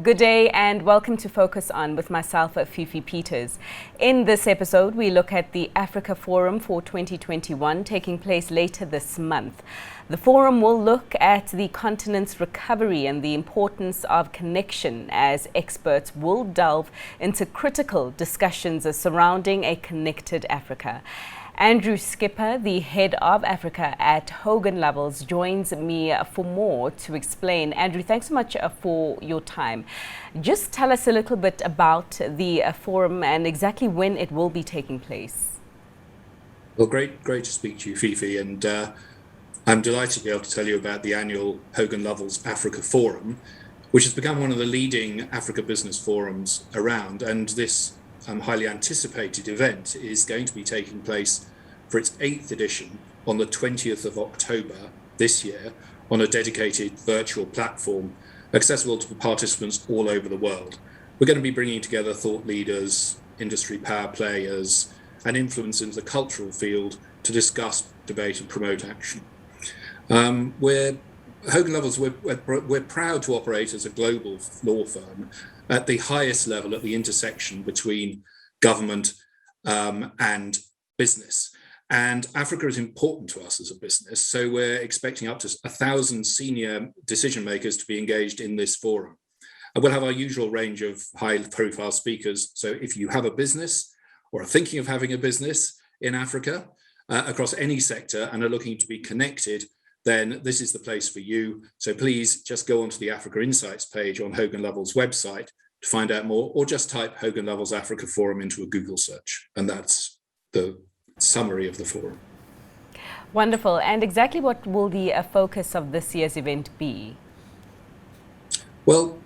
Good day and welcome to Focus On with myself, Fifi Peters. In this episode, we look at the Africa Forum for 2021 taking place later this month. The forum will look at the continent's recovery and the importance of connection as experts will delve into critical discussions surrounding a connected Africa. Andrew Skipper, the head of Africa at Hogan Lovells, joins me for more to explain. Andrew, thanks so much for your time. Just tell us a little bit about the forum and exactly when it will be taking place. Well, great to speak to you, Fifi, and I'm delighted to be able to tell you about the annual Hogan Lovells Africa Forum, which has become one of the leading Africa business forums around, and this highly anticipated event is going to be taking place for its 8th edition on the 20th of October this year on a dedicated virtual platform accessible to participants all over the world. We're going to be bringing together thought leaders, industry power players, and influencers in the cultural field to discuss, debate, and promote action. Hogan Lovells, we're proud to operate as a global law firm at the highest level, at the intersection between government and business. And Africa is important to us as a business, so we're expecting up to 1,000 senior decision makers to be engaged in this forum. And we'll have our usual range of high-profile speakers. So if you have a business or are thinking of having a business in Africa across any sector and are looking to be connected, then this is the place for you. So please just go onto the Africa Insights page on Hogan Lovells' website to find out more, or just type Hogan Lovells Africa Forum into a Google search. And that's the summary of the forum. Wonderful. And exactly what will the focus of this year's event be? Well,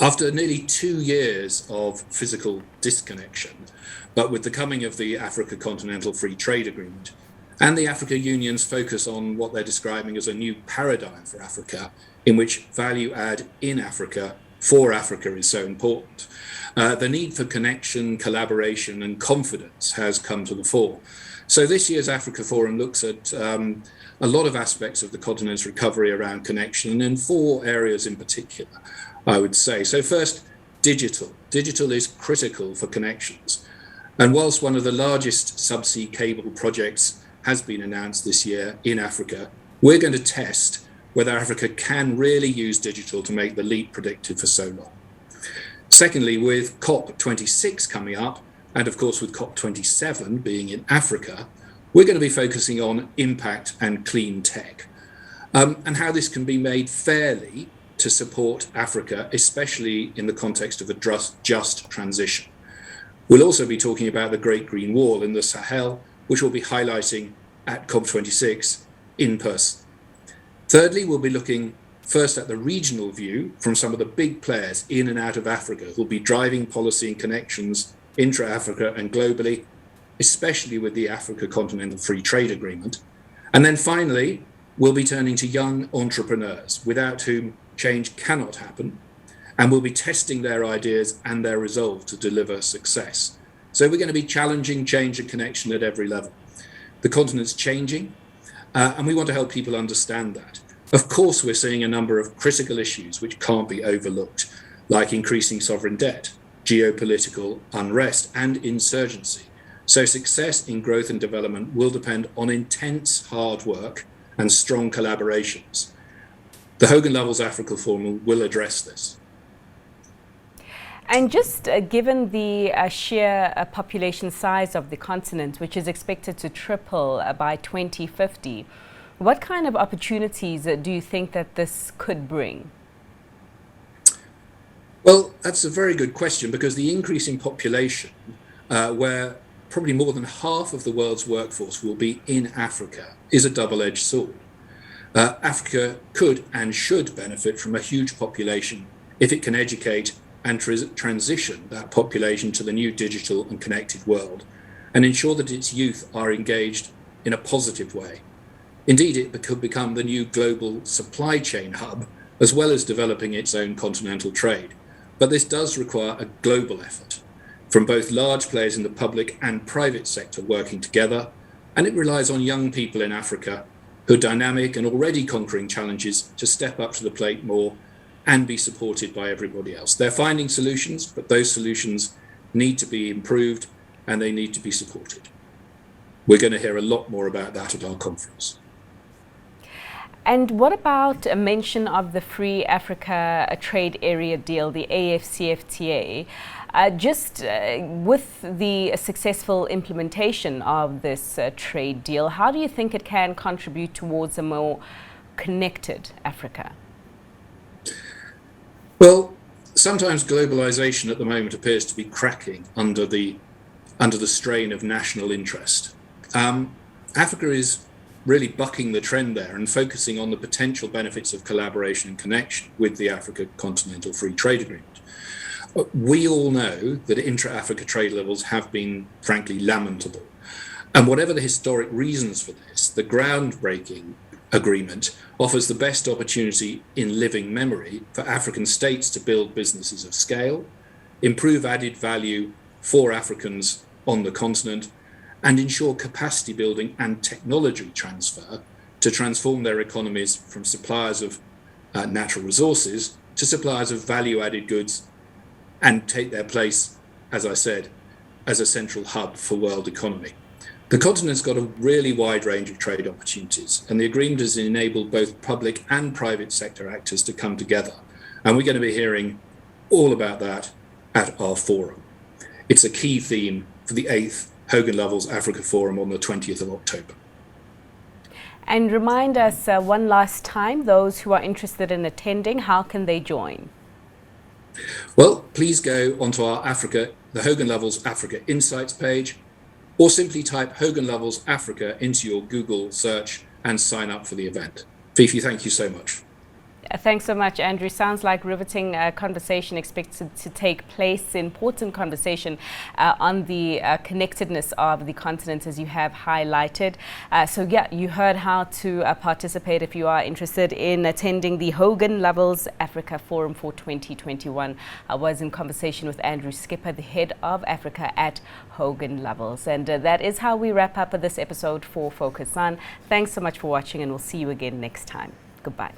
after nearly 2 years of physical disconnection, but with the coming of the Africa Continental Free Trade Agreement, and the Africa Union's focus on what they're describing as a new paradigm for Africa, in which value add in Africa for Africa is so important. The need for connection, collaboration, and confidence has come to the fore. So this year's Africa Forum looks at a lot of aspects of the continent's recovery around connection, and in 4 areas in particular, I would say. So first, digital. Digital is critical for connections. And whilst one of the largest subsea cable projects has been announced this year in Africa, we're going to test whether Africa can really use digital to make the leap predicted for so long. Secondly, with COP26 coming up, and of course with COP27 being in Africa, we're going to be focusing on impact and clean tech, and how this can be made fairly to support Africa, especially in the context of a just transition. We'll also be talking about the Great Green Wall in the Sahel, which we'll be highlighting at COP26 in person. Thirdly, we'll be looking first at the regional view from some of the big players in and out of Africa who'll be driving policy and connections intra-Africa and globally, especially with the Africa Continental Free Trade Agreement. And then finally, we'll be turning to young entrepreneurs without whom change cannot happen, and we'll be testing their ideas and their resolve to deliver success. So we're going to be challenging change and connection at every level. The continent's changing, and we want to help people understand that. Of course, we're seeing a number of critical issues which can't be overlooked, like increasing sovereign debt, geopolitical unrest, and insurgency. So success in growth and development will depend on intense hard work and strong collaborations. The Hogan Lovells Africa Forum will address this. And just given the sheer population size of the continent, which is expected to triple by 2050, what kind of opportunities do you think that this could bring? Well, that's a very good question, because the increase in population, where probably more than half of the world's workforce will be in Africa, is a double-edged sword. Africa could and should benefit from a huge population if it can educate and transition that population to the new digital and connected world, and ensure that its youth are engaged in a positive way. Indeed, it could become the new global supply chain hub, as well as developing its own continental trade. But this does require a global effort from both large players in the public and private sector working together, and it relies on young people in Africa who are dynamic and already conquering challenges to step up to the plate more and be supported by everybody else. They're finding solutions, but those solutions need to be improved and they need to be supported. We're going to hear a lot more about that at our conference. And what about a mention of the Free Africa Trade Area deal, the AfCFTA? With the successful implementation of this trade deal, how do you think it can contribute towards a more connected Africa? Well, sometimes globalization at the moment appears to be cracking under the strain of national interest. Africa is really bucking the trend there and focusing on the potential benefits of collaboration and connection with the Africa Continental Free Trade Agreement. We all know that intra-Africa trade levels have been, frankly, lamentable. And whatever the historic reasons for this, the groundbreaking agreement offers the best opportunity in living memory for African states to build businesses of scale, improve added value for Africans on the continent, and ensure capacity building and technology transfer to transform their economies from suppliers of natural resources to suppliers of value-added goods and take their place, as I said, as a central hub for world economy. The continent's got a really wide range of trade opportunities, and the agreement has enabled both public and private sector actors to come together. And we're going to be hearing all about that at our forum. It's a key theme for the 8th Hogan Lovells Africa Forum on the 20th of October. And remind us one last time, those who are interested in attending, how can they join? Well, please go onto our the Hogan Lovells Africa Insights page, or simply type Hogan Lovells Africa into your Google search and sign up for the event. Fifi, thank you so much. Thanks so much, Andrew. Sounds like riveting conversation expected to take place, important conversation on the connectedness of the continent, as you have highlighted. So yeah, you heard how to participate if you are interested in attending the Hogan Lovells Africa Forum for 2021. I was in conversation with Andrew Skipper, the head of Africa at Hogan Lovells. And that is how we wrap up this episode for Focus On. Thanks so much for watching, and we'll see you again next time. Goodbye.